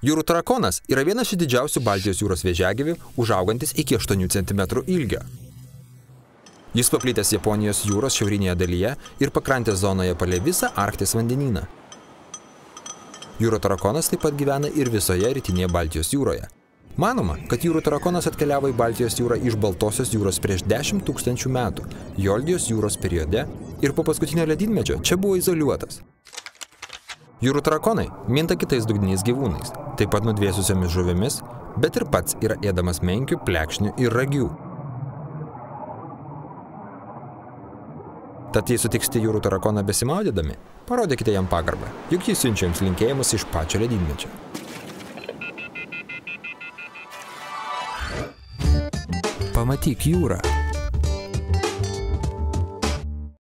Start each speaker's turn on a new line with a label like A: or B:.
A: Jūrų tarakonas yra vienas iš didžiausių Baltijos jūros vėžiagyvių, užaugantis iki 8 cm ilgio. Jis paplitęs Japonijos jūros šiaurinėje dalyje ir pakrantės zonoje palei visą Arkties vandenyną. Jūrų tarakonas taip pat gyvena ir visoje rytinėje Baltijos jūroje. Manoma, kad jūrų tarakonas atkeliavo į Baltijos jūrą iš Baltosios jūros prieš 10 000 metų, Joldijos jūros periode, ir po paskutinio ledynmečio čia buvo izoliuotas. Jūrų tarakonai minta kitais dugniniais gyvūnais, taip pat nudvėsusiomis žuvimis, bet ir pats yra ėdamas menkių, plekšnių ir ragių. Tad jei sutiksite jūrų tarakoną besimaudydami, parodykite jam pagarbą, juk jis siunčia jums linkėjimus iš pačio ledynmečio. Pamatyk jūrą.